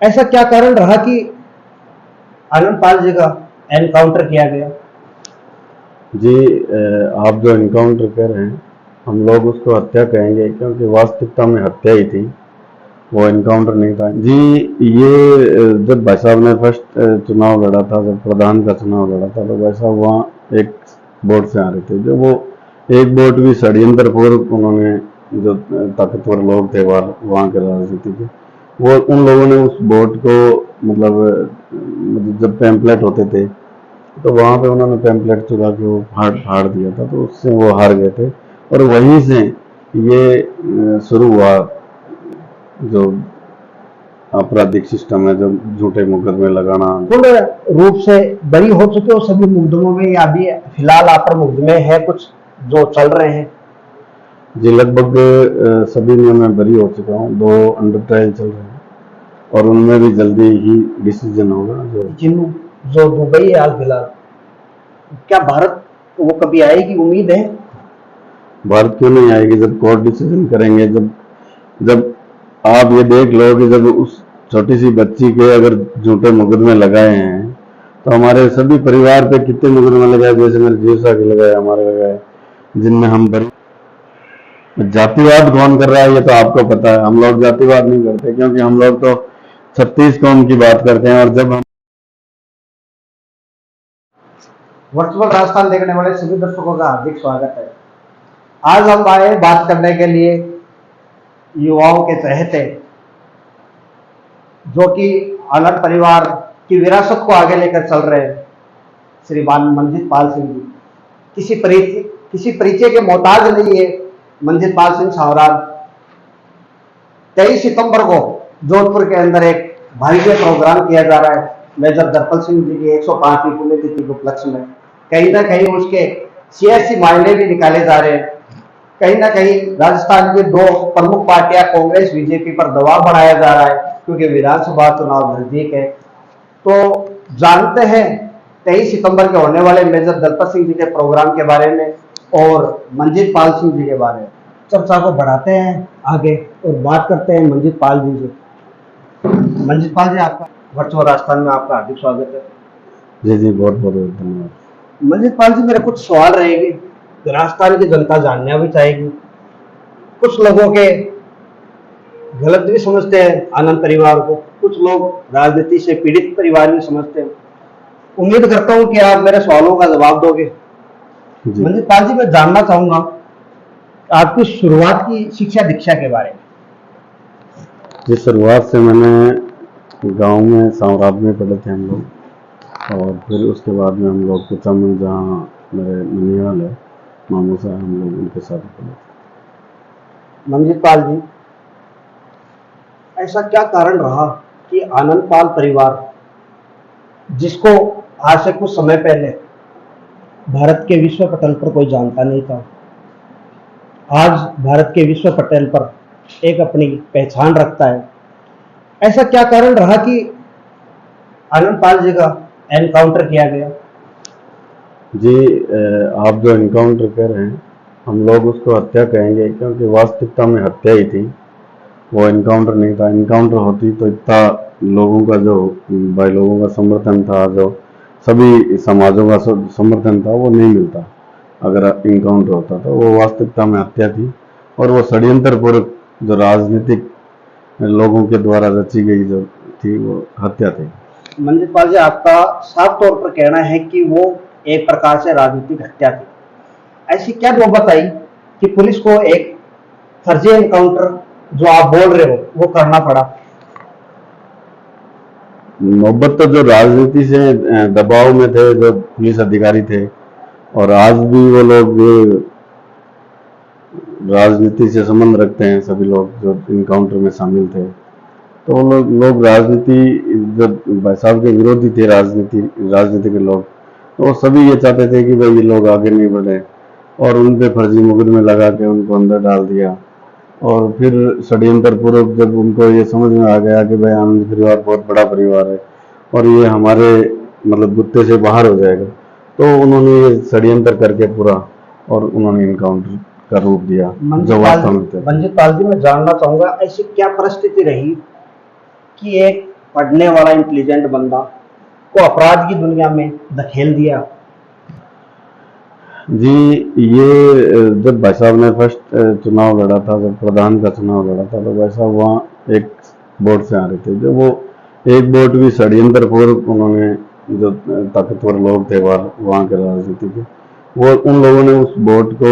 ऐसा क्या कारण रहा कि आनंद पाल जी का एनकाउंटर किया गया? जी, आप जो इनकाउंटर कर रहे हैं, हम लोग उसको हत्या कहेंगे क्योंकि वास्तविकता में हत्या ही थी, वो इनकाउंटर नहीं था जी। ये जब भाई साहब ने फर्स्ट चुनाव लड़ा था, जब प्रधान का चुनाव लड़ा था, तो भाई साहब वहाँ एक वोट से आ रहे थे। जो वो एक वोट भी षड्यंत्र पूर्व उन्होंने, जो ताकतवर लोग थे वहाँ के राजनीति के, वो उन लोगों ने उस वोट को मतलब जब पैम्पलेट होते थे तो वहाँ पे उन्होंने पैम्पलेट चुरा के वो फाड़ फाड़ दिया था, तो उससे वो हार गए थे। और वहीं से ये शुरू हुआ जो आपराधिक सिस्टम है, जो झूठे मुकदमे लगाना। पूर्ण रूप से बरी हो चुके हो सभी मुकदमों में या अभी फिलहाल आप पर मुकदमे हैं कुछ जो चल रहे हैं? जी, लगभग सभी में मैं बरी हो चुका हूँ। 2 अंडर ट्रायल चल रहे हैं और उनमें भी जल्दी ही डिसीजन होगा। जो दुबई है आज फिलहाल, क्या भारत वो कभी आएगी, उम्मीद है? भारत क्यों नहीं आएगी जब कोर्ट डिसीजन करेंगे। जब जब आप ये देख लो कि जब उस छोटी सी बच्ची के अगर झूठे मुकदमे लगाए हैं, तो हमारे सभी परिवार पे कितने मुकदमे लगाए, जैसे मेरे जीवसा के लगाए, हमारे लगाए, जिनमें हम बरी। जातिवाद कौन कर रहा है ये तो आपको पता है। हम लोग जातिवाद नहीं करते, क्योंकि हम लोग तो 36 कौम की बात करते हैं। और जब हम वर्चुअल राजस्थान देखने वाले सभी दर्शकों का हार्दिक स्वागत है। आज हम आए बात करने के लिए युवाओं के चहेते, जो कि आनंद परिवार की विरासत को आगे लेकर चल रहे हैं, श्रीमान मंजित पाल सिंह जी। किसी परिचय के मोहताज नहीं है मंजित पाल सिंह सावरान। 23 सितंबर को जोधपुर के अंदर एक भव्य प्रोग्राम किया जा रहा है मेजर दर्पण सिंह जी की 105वीं पुण्यतिथि के उपलक्ष्य में। कहीं ना कहीं उसके सियासी मायने भी निकाले जा रहे हैं। कहीं ना कहीं राजस्थान की 2 प्रमुख पार्टियां कांग्रेस बीजेपी पर दबाव बढ़ाया जा रहा है, क्योंकि विधानसभा चुनाव नजदीक है। तो जानते हैं 23 सितंबर के होने वाले मेजर दलपत सिंह जी के प्रोग्राम के बारे में और मंजित पाल सिंह जी के बारे में। चर्चा को बढ़ाते हैं आगे और बात करते हैं मंजित पाल जी से। मंजित पाल जी, आपका वर्चुअल राजस्थान में आपका हार्दिक स्वागत है। जी जी, बहुत बहुत धन्यवाद। मंजित पाल जी, मेरे कुछ सवाल रहेंगे, राजस्थान की जनता जानना भी चाहेगी। कुछ लोगों के गलत भी समझते हैं आनंद परिवार को, कुछ लोग राजनीति से पीड़ित परिवार भी समझते हैं। उम्मीद करता हूं कि आप मेरे सवालों का जवाब दोगे। मंजित पाल जी, मैं जानना चाहूंगा आपकी शुरुआत की शिक्षा दीक्षा के बारे में। जी, शुरुआत से मैंने गांव में सांवराज में पढ़े थे हम लोग, और फिर उसके बाद में हम लोग कुचामन, जहाँ मेरे ननिहाल है, मामू साहब, हम लोग उनके साथ पढ़े थे। मंजित पाल जी, ऐसा क्या कारण रहा कि आनंद पाल परिवार, जिसको आज से कुछ समय पहले भारत के विश्व पटल पर कोई जानता नहीं था, आज भारत के विश्व पटल पर एक अपनी पहचान रखता है? ऐसा क्या कारण रहा कि आनंद पाल जी का एनकाउंटर किया गया? जी, आप जो इनकाउंटर कर रहे हैं, हम लोग उसको हत्या कहेंगे क्योंकि वास्तविकता में हत्या ही थी, वो इनकाउंटर नहीं था। इनकाउंटर होती तो इतना लोगों का, जो भाई लोगों का समर्थन था, जो सभी समाजों का समर्थन था, वो नहीं मिलता अगर इनकाउंटर होता। तो वो वास्तविकता में हत्या थी, और वो षड्यंत्र पूर्वक जो राजनीतिक लोगों के द्वारा रची गई जो थी, वो हत्या थी। मंजित पाल जी, आपका साफ तौर पर कहना है कि वो एक प्रकार से राजनीतिक हत्या थी। ऐसी क्या नौबत आई कि पुलिस को एक फर्जी एनकाउंटर, जो आप बोल रहे हो, वो करना पड़ा? नौबत तो जो राजनीति से दबाव में थे जो पुलिस अधिकारी थे, और आज भी वो लोग राजनीति से संबंध रखते हैं, सभी लोग जो इनकाउंटर में शामिल थे। तो वो लोग राजनीति, जब भाई साहब के विरोधी थे राजनीति के लोग, तो वो सभी ये चाहते थे कि भाई ये लोग आगे नहीं बढ़े, और उन पे फर्जी मुकदमे लगा के उनको अंदर डाल दिया। और फिर षड्यंत्र पूर्वक जब उनको ये समझ में आ गया कि भाई आनंद परिवार बहुत बड़ा परिवार है और ये हमारे मतलब गुत्ते से बाहर हो जाएगा, तो उन्होंने ये षड्यंत्र करके पूरा, और उन्होंने इनकाउंटर का रूप दिया जो वास्तव में थे। मंजित पाल जी, मैं जानना चाहूंगा ऐसी क्या परिस्थिति रही कि एक पढ़ने वाला इंटेलिजेंट बंदा को अपराध की दुनिया में धकेल दिया? जी, ये जब भाई साहब ने फर्स्ट चुनाव लड़ा था, जब प्रधान का चुनाव लड़ा था, तो भाई साहब वहाँ एक वोट से आ रहे थे। जो वो एक वोट भी षड्यंत्र पूर्वक उन्होंने, जो ताकतवर लोग थे वहाँ के राजनीति के, वो उन लोगों ने उस वोट को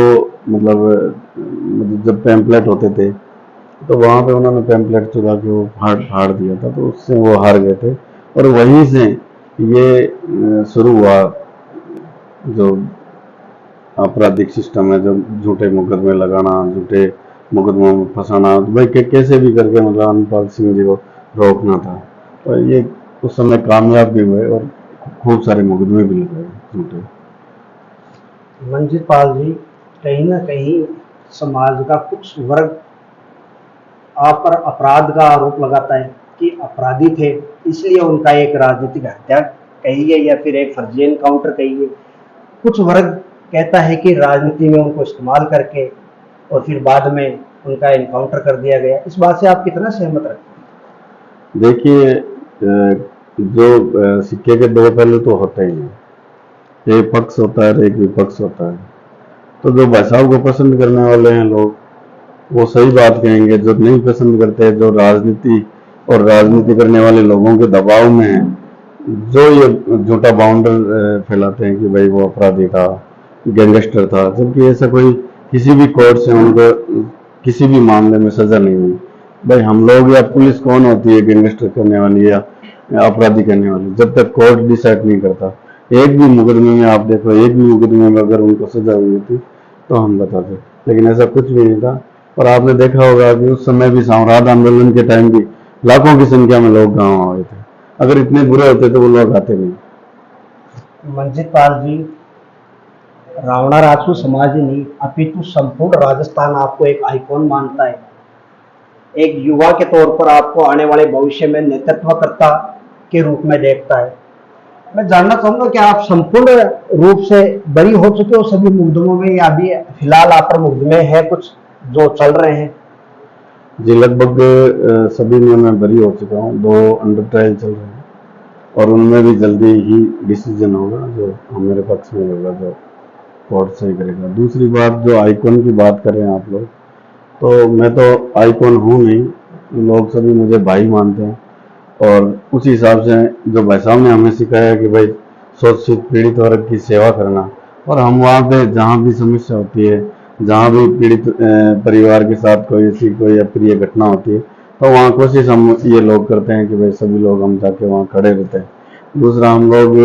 मतलब जब पैम्पलेट होते थे तो वहाँ पे उन्होंने पैम्पलेट चुरा के वो फाड़ फाड़ दिया था, तो उससे वो हार गए थे। और वहीं से ये शुरू हुआ जो आपराधिक सिस्टम है, जो झूठे मुकदमे लगाना, झूठे मुकदमों में फंसाना, तो भाई कैसे भी करके मतलब अमरपाल सिंह जी को रोकना था। और ये उस समय कामयाब भी हुए और खूब सारे मुकदमे भी लगाए झूठे। मंजित पाल जी, कहीं ना कहीं समाज का कुछ वर्ग आप पर अपराध का आरोप लगाता है कि अपराधी थे इसलिए उनका एक राजनीतिक हत्या कहिए या फिर एक फर्जी एनकाउंटर कहिए। कुछ वर्ग कहता है कि राजनीति में उनको इस्तेमाल करके और फिर बाद में उनका एनकाउंटर कर दिया गया। इस बात से आप कितना सहमत रखते हैं? देखिए, जो सिक्के के दो पहलू तो होते ही हैं, एक पक्ष होता है और एक विपक्ष होता है। तो जो भाई साहब को पसंद करने वाले हैं लोग, वो सही बात कहेंगे। जो नहीं पसंद करते, जो राजनीति और राजनीति करने वाले लोगों के दबाव में हैं, जो ये झूठा बाउंडर फैलाते हैं कि भाई वो अपराधी था, गैंगस्टर था, जबकि ऐसा कोई किसी भी कोर्ट से उनको किसी भी मामले में सजा नहीं हुई। भाई हम लोग या पुलिस कौन होती है गैंगस्टर करने वाली या अपराधी करने वाली, जब तक कोर्ट डिसाइड नहीं करता। एक भी मुकदमे में आप देखो, एक भी मुकदमे में अगर उनको सजा हुई थी तो हम बताते, लेकिन ऐसा कुछ भी नहीं था। और आपने देखा होगा कि उस समय भी साम्राज्य आंदोलन के टाइम भी लाखों की संख्या में लोग गांव आए थे। अगर इतने बुरे होते तो वो लोग आते नहीं। मंजित पाल जी, रावणा राजपूत समाज ही नहीं अपितु संपूर्ण राजस्थान आपको एक आइकॉन मानता है, एक युवा के तौर पर आपको आने वाले भविष्य में नेतृत्वकर्ता के रूप में देखता है। मैं जानना चाहूंगा कि आप संपूर्ण रूप से बरी हो चुके हो सभी मुकदमों में या अभी फिलहाल आप पर मुकदमे हैं कुछ जो चल रहे हैं? जी, लगभग सभी में मैं बरी हो चुका हूँ। 2 अंडर ट्रायल चल रहे हैं और उनमें भी जल्दी ही डिसीजन होगा जो मेरे पक्ष में होगा, जो कोर्ट सही करेगा। दूसरी बात, जो आइकॉन की बात कर रहे हैं आप लोग, तो मैं तो आइकॉन हूँ नहीं, लोग सभी मुझे भाई मानते हैं। और उसी हिसाब से जो भाई साहब ने हमें सिखाया कि भाई शोषित पीड़ित वर्ग की सेवा करना, और हम वहाँ पे जहाँ भी समस्या होती है, जहाँ भी पीड़ित परिवार के साथ कोई ऐसी कोई अप्रिय घटना होती है, तो वहाँ कोशिश हम ये लोग करते हैं कि भाई सभी लोग हम जाके वहाँ खड़े रहते हैं। दूसरा, हम लोग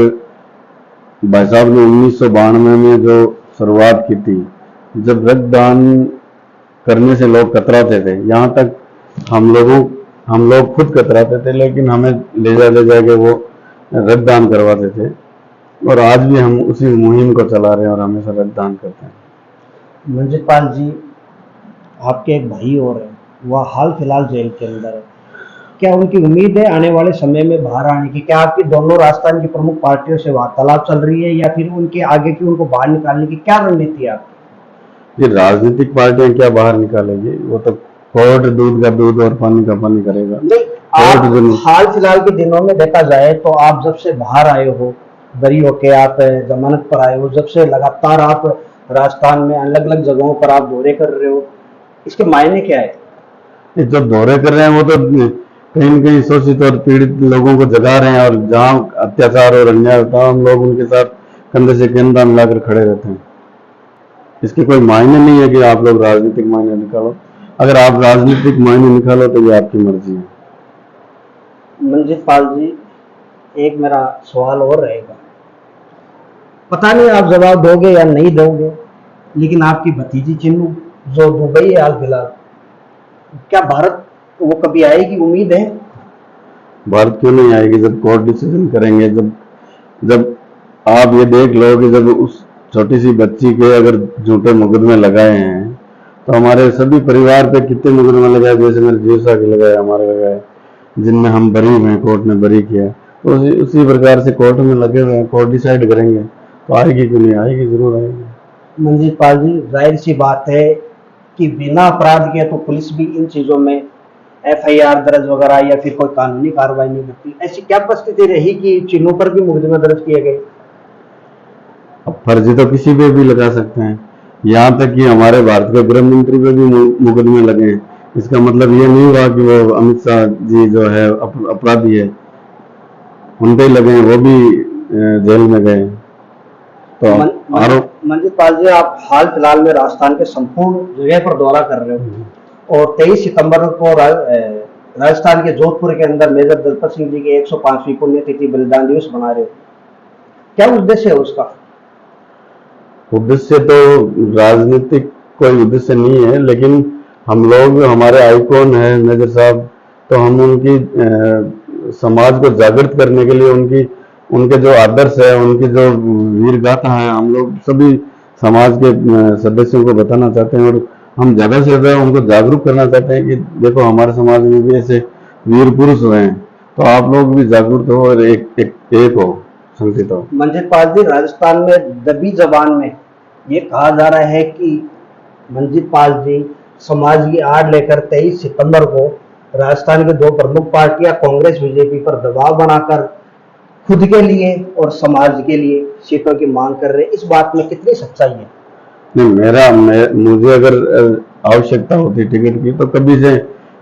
भाई साहब ने 1992 में जो शुरुआत की थी, जब रक्तदान करने से लोग कतराते थे, यहाँ तक हम लोग खुद कतराते थे, लेकिन हमें ले जा के वो रक्तदान करवाते थे। और आज भी हम उसी मुहिम को चला रहे हैं और हमेशा रक्तदान करते हैं। मंजित पाल जी, आपके एक भाई और हैं, वह हाल फिलहाल जेल के अंदर है। क्या उनकी उम्मीद है आने वाले समय में बाहर आने की? क्या आपकी दोनों राजस्थान की प्रमुख पार्टियों से वार्तालाप चल रही है या फिर उनके आगे की उनको बाहर निकालने की क्या रणनीति है आपकी? ये राजनीतिक पार्टियां क्या बाहर निकालेगी, वो तो कोर्ट दूध का दूध और पानी का पानी करेगा। नहीं, आप हाल फिलहाल के दिनों में देखा जाए तो आप जब से बाहर आए हो, बरी होके आप जमानत पर आए हो, जब से लगातार आप राजस्थान में अलग अलग जगहों पर आप दौरे कर रहे हो, इसके मायने क्या है? ये जो दौरे कर रहे हैं वो तो कहीं न कहीं शोषित और पीड़ित लोगों को जगा रहे हैं, और जहाँ अत्याचार और अन्याय होता है हम लोग उनके साथ कंधे से कंधा मिलाकर खड़े रहते हैं। इसके कोई मायने नहीं है कि आप लोग राजनीतिक मायने निकालो। अगर आप राजनीतिक मायने निकालो तो ये आपकी मर्जी है। मंजित पाल जी, एक मेरा सवाल और रहेगा, पता नहीं आप जवाब दोगे या नहीं दोगे, लेकिन आपकी भतीजी चिन्नू जो दुबई है हाल फिलहाल, क्या भारत वो कभी आएगी? उम्मीद है? भारत क्यों नहीं आएगी जब कोर्ट डिसीजन करेंगे। जब जब आप ये देख लो कि जब उस छोटी सी बच्ची के अगर झूठे मुकदमे लगाए हैं, तो हमारे सभी परिवार पे कितने मुकदमे लगाए, जैसे मेरे जीवसा के लगाए, हमारे लगाए, जिनमें हम बरी हुए हैं, कोर्ट ने बरी किया। तो उसी प्रकार से कोर्ट में लगे हुए हैं, कोर्ट डिसाइड करेंगे तो आएगी क्यों नहीं आएगी, जरूर आएगी। मंजित पाल जी, जाहिर सी बात है कि बिना अपराध के तो पुलिस भी इन चीज़ों में एफआईआर दर्ज वगैरह या फिर कोई कानूनी कार्रवाई नहीं करती, ऐसी क्या परिस्थिति रही कि चिन्हों पर भी मुकदमे दर्ज किए गए? अब फर्जी तो किसी पे भी लगा सकते हैं, यहाँ तक कि हमारे भारत के गृह मंत्री पे भी मुकदमे लगे हैं। इसका मतलब ये नहीं हुआ कि वो अमित शाह जी जो है अपराधी है, उन पे ही लगे हैं, वो भी जेल में गए। तो मंजित पाल जी, आप हाल फिलहाल में राजस्थान के संपूर्ण जगह पर दौरा कर रहे हो और 23 सितंबर को राजस्थान के जोधपुर के अंदर मेजर दलपत सिंह जी की 105वीं पुण्यतिथि बलिदान दिवस मना रहे हो, क्या उद्देश्य है उसका? उद्देश्य तो राजनीतिक कोई उद्देश्य नहीं है, लेकिन हम लोग, हमारे आइकॉन है मेजर साहब, तो हम उनकी समाज को जागृत करने के लिए उनके जो आदर्श है, उनकी जो वीर गाथा है, हम लोग सभी समाज के सदस्यों को बताना चाहते हैं और हम ज़्यादा से ज़्यादा उनको जागरूक करना चाहते हैं कि देखो हमारे समाज में भी ऐसे वीर पुरुष हुए हैं, तो आप लोग भी जागरूक हो और एक हो, संगठित हो। मंजित पाल जी, राजस्थान में दबी जबान में ये कहा जा रहा है कि मंजित पाल जी समाज की आड़ लेकर 23 सितंबर को राजस्थान के दो प्रमुख पार्टियां कांग्रेस बीजेपी पर दबाव बनाकर खुद के लिए और समाज के लिए सीटों की मांग कर रहे हैं, इस बात में कितनी सच्चाई है? नहीं, मुझे अगर आवश्यकता होती टिकट की तो कभी से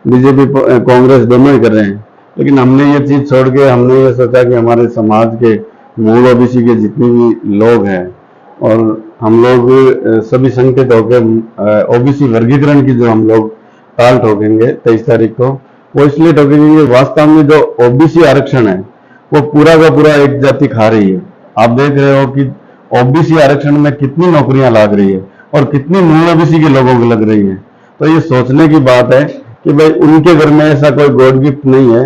बीजेपी कांग्रेस दोनों ही कर रहे हैं, लेकिन हमने ये चीज छोड़ के हमने ये सोचा कि हमारे समाज के मूल ओबीसी के जितने भी लोग हैं और हम लोग सभी संगठित होकर ओबीसी वर्गीकरण की जो हम लोग ताल ठोकेंगे 23 तारीख को, वो इसलिए ठोकेंगे वास्तव में जो ओबीसी आरक्षण है वो पूरा का पूरा एक जाति खा रही है। आप देख रहे हो कि ओबीसी आरक्षण में कितनी नौकरियां लग रही है और कितनी मूल ओबीसी के लोगों को लग रही है। तो ये सोचने की बात है कि भाई उनके घर में ऐसा कोई गॉड गिफ्ट नहीं है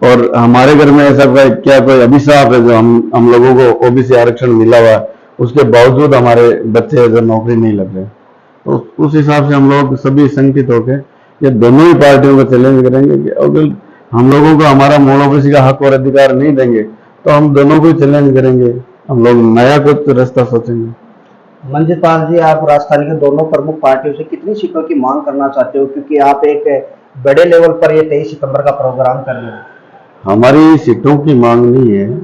और हमारे घर में ऐसा कोई अभिशाप है जो हम लोगों को ओबीसी आरक्षण मिला हुआ है, उसके बावजूद हमारे बच्चे अगर नौकरी नहीं लग रहे। तो उस हिसाब से हम लोग सभी संगठित होकर ये दोनों ही पार्टियों को चैलेंज करेंगे कि अगर हम लोगों को हमारा मूल ओबीसी का हक और अधिकार नहीं देंगे तो हम दोनों को चैलेंज करेंगे, हम लोग नया कुछ रास्ता सोचेंगे। मंजित पाल जी, आप राजस्थान के दोनों प्रमुख पार्टियों से कितनी सीटों की मांग करना चाहते हो, क्योंकि आप एक बड़े लेवल पर ये 23 सितंबर का प्रोग्राम कर रहे हो? हमारी सीटों की मांग नहीं है,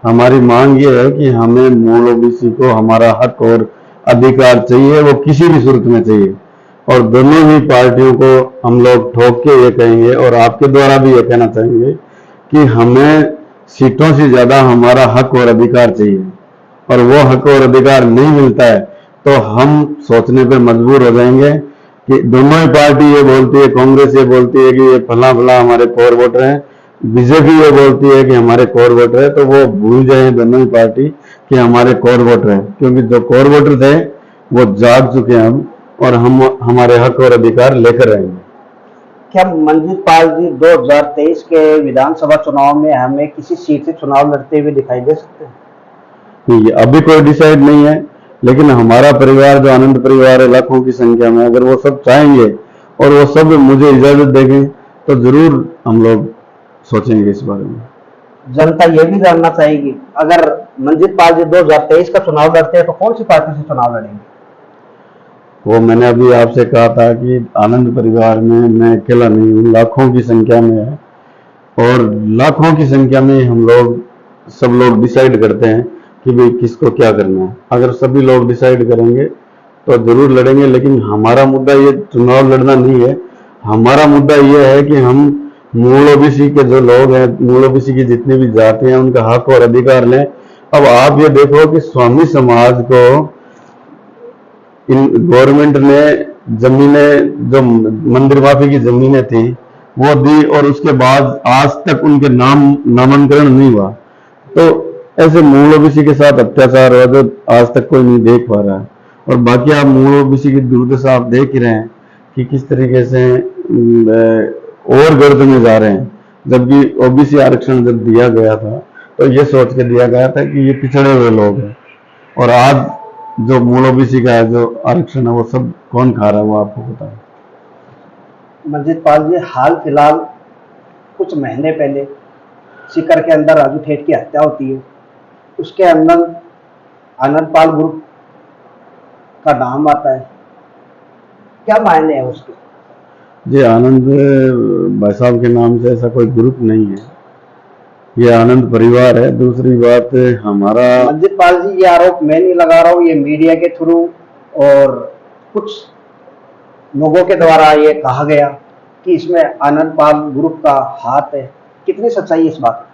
हमारी मांग ये है कि हमें मूल ओबीसी को हमारा हक और अधिकार चाहिए, वो किसी भी सूरत में चाहिए। और दोनों ही पार्टियों को हम लोग ठोक के ये कहेंगे और आपके द्वारा भी ये कहना चाहेंगे कि हमें सीटों से ज्यादा हमारा हक और अधिकार चाहिए, और वो हक और अधिकार नहीं मिलता है तो हम सोचने पर मजबूर हो जाएंगे कि दोनों ही पार्टी ये बोलती है, कांग्रेस ये बोलती है कि ये फला फला हमारे कोर वोटर हैं, बीजेपी ये बोलती है कि हमारे कोर वोटर है, तो वो भूल जाए दोनों ही पार्टी कि हमारे कोर वोटर है, क्योंकि जो कोर वोटर थे वो जाग चुके हैं हम, और हम हमारे हक और अधिकार लेकर रहेंगे। क्या मंजित पाल जी 2023 के विधानसभा चुनाव में हमें किसी सीट से चुनाव लड़ते हुए दिखाई दे सकते हैं? नहीं, अभी कोई डिसाइड नहीं है, लेकिन हमारा परिवार जो आनंद परिवार है लाखों की संख्या में, अगर वो सब चाहेंगे और वो सब मुझे इजाजत देंगे तो जरूर हम लोग सोचेंगे इस बारे में। जनता ये भी जानना चाहेगी, अगर मंजित पाल जी 2023 का चुनाव लड़ते हैं तो कौन सी पार्टी से चुनाव लड़ेंगे? वो मैंने अभी आपसे कहा था कि आनंद परिवार में मैं अकेला नहीं हूँ, लाखों की संख्या में है, और लाखों की संख्या में हम लोग सब लोग डिसाइड करते हैं कि भाई किसको क्या करना है। अगर सभी लोग डिसाइड करेंगे तो जरूर लड़ेंगे, लेकिन हमारा मुद्दा ये चुनाव लड़ना नहीं है, हमारा मुद्दा ये है कि हम मूल ओबीसी के जो लोग हैं, मूल ओबीसी की जितनी भी जाति हैं, उनका हक और अधिकार लें। अब आप ये देखो कि स्वामी समाज को इन गवर्नमेंट ने जमीनें, जो मंदिर माफी की जमीनें थी वो दी, और उसके बाद आज तक उनके नामांकन नहीं हुआ। तो ऐसे मूल ओबीसी के साथ अत्याचार हुआ जो आज तक कोई नहीं देख पा रहा है। और बाकी आप मूल ओबीसी की दुर्दशा आप देख ही रहे हैं कि किस तरीके से और गर्द में जा रहे हैं, जबकि ओबीसी आरक्षण जब दिया गया था तो ये सोच के दिया गया था कि ये पिछड़े हुए लोग हैं, और आज जो मूल ओबीसी का जो आरक्षण है वो सब कौन खा रहा है वो आपको पता है। मंजित पाल जी, हाल फिलहाल कुछ महीने पहले सीकर के अंदर राजू ठेठ की हत्या होती है, उसके अंदर आनंद पाल ग्रुप का नाम आता है, क्या मायने है उसके? जी आनंद भाई साहब के नाम से ऐसा कोई ग्रुप नहीं है, ये आनंद परिवार है। दूसरी बात हमारा मंजित पाल जी, ये आरोप मैं नहीं लगा रहा हूँ, ये मीडिया के थ्रू और कुछ लोगों के द्वारा ये कहा गया कि इसमें आनंद पाल ग्रुप का हाथ है। कितनी सच्चाई है इस बात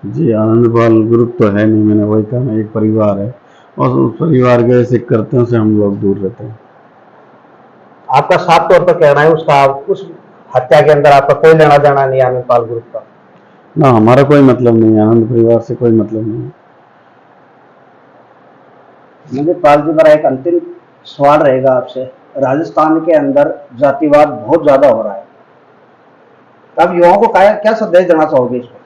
में? जी आनंद पाल ग्रुप तो है नहीं, मैंने वही कहा, एक परिवार है और उस परिवार के ऐसे कर्तव्यों से हम लोग दूर रहते हैं। आपका साफ तौर पर कहना है उसका, उस हत्या के अंदर आपका कोई लेना देना नहीं आनंद पाल ग्रुप का? ना, हमारा कोई मतलब नहीं है, आनंद परिवार से कोई मतलब नहीं है। मंजित पाल जी, मेरा एक अंतिम सवाल रहेगा आपसे। राजस्थान के अंदर जातिवाद बहुत ज्यादा हो रहा है, अब युवाओं को क्या संदेश देना चाहोगे इस पर?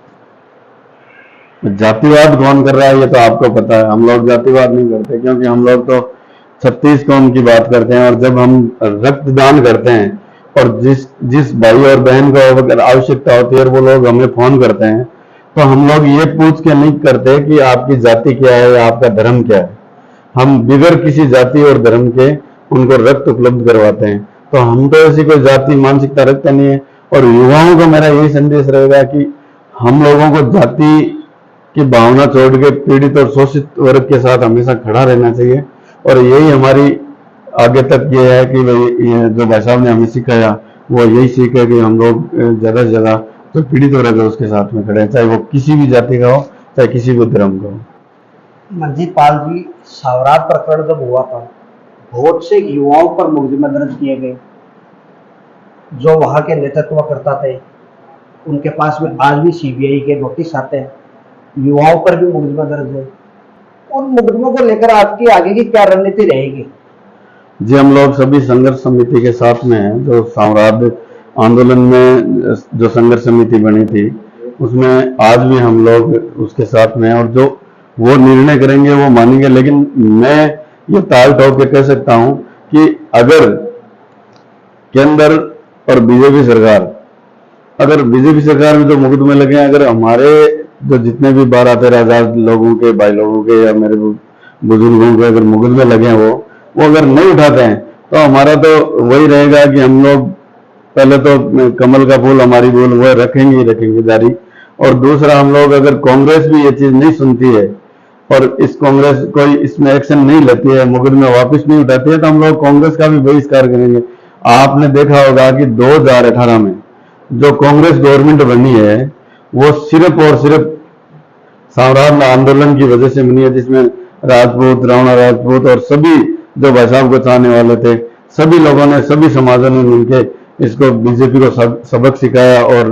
जातिवाद कौन कर रहा है ये तो आपको पता है, हम लोग जातिवाद नहीं करते, क्योंकि हम लोग तो 36 कौम की बात करते हैं। और जब हम रक्तदान करते हैं और जिस जिस भाई और बहन को अगर आवश्यकता होती है और वो लोग हमें फोन करते हैं, तो हम लोग ये पूछ के नहीं करते कि आपकी जाति क्या है या आपका धर्म क्या है। हम बिगैर किसी जाति और धर्म के उनको रक्त उपलब्ध करवाते हैं। तो हम तो ऐसी कोई जाति मानसिकता रखते नहीं है। और युवाओं को मेरा यही संदेश रहेगा कि हम लोगों को जाति की भावना छोड़ के पीड़ित और शोषित वर्ग के साथ हमेशा खड़ा रहना चाहिए। और यही हमारी आगे तक ये है कि भाई ये जो भाई साहब ने हमें सिखाया वो यही सीख है कि हम लोग ज्यादा से ज्यादा जो पीड़ित वर्ग है उसके साथ में खड़े हैं, चाहे वो किसी भी जाति का हो, चाहे किसी भी धर्म का हो। मंजीत पाल जी, सावरात प्रकरण जब हुआ था, बहुत से युवाओं पर मुकदमे दर्ज किए गए। जो वहां के नेतृत्व करता थे, उनके पास में आज भी सीबीआई के नोटिस आते हैं, युवाओं पर भी मुकदमा दर्ज है। उन मुकदमों को लेकर आपकी आगे की क्या रणनीति रहेगी? जी हम लोग सभी संघर्ष समिति के साथ में हैं। जो साम्राज्य आंदोलन में जो संघर्ष समिति बनी थी उसमें आज भी हम लोग उसके साथ में हैं और जो वो निर्णय करेंगे वो मानेंगे। लेकिन मैं ये ताल ठोक के कह सकता हूं कि अगर केंद्र और बीजेपी सरकार में जो मुकदमे लगे हैं, अगर हमारे जो जितने भी 12-13 हजार लोगों के, भाई लोगों के या मेरे बुजुर्गों के अगर मुकदमे लगे हैं वो अगर नहीं उठाते हैं तो हमारा तो वही रहेगा कि हम लोग पहले तो कमल का फूल हमारी बोल वो रखेंगे ही रखेंगे जारी। और दूसरा, हम लोग अगर कांग्रेस भी ये चीज नहीं सुनती है और इस कांग्रेस कोई इसमें एक्शन नहीं लेती है, मुकदमे वापस नहीं उठाती है, तो हम लोग कांग्रेस का भी बहिष्कार करेंगे। आपने देखा होगा कि 2018 में जो कांग्रेस गवर्नमेंट बनी है वो सिर्फ और सिर्फ साम्राज्य आंदोलन की वजह से बनी है, जिसमें राजपूत, राणा राजपूत और सभी जो भाई साहब को चाहने वाले थे, सभी लोगों ने, सभी समाजों ने मिलकर इसको बीजेपी को सबक सिखाया और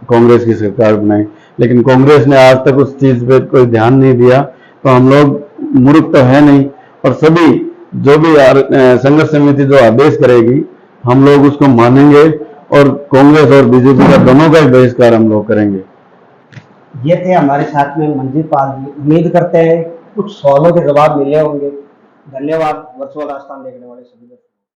कांग्रेस की सरकार बनाई। लेकिन कांग्रेस ने आज तक उस चीज पे कोई ध्यान नहीं दिया। तो हम लोग मूर्ख तो है नहीं, और सभी जो भी संघर्ष समिति जो आदेश करेगी हम लोग उसको मानेंगे और कांग्रेस और बीजेपी का दोनों का ही बहिष्कार हम लोग करेंगे। ये थे हमारे साथ में मंजीत पाल जी। उम्मीद करते हैं कुछ सवालों के जवाब मिले होंगे। धन्यवाद वर्चुअल आस्थान देखने वाले सभी लोग।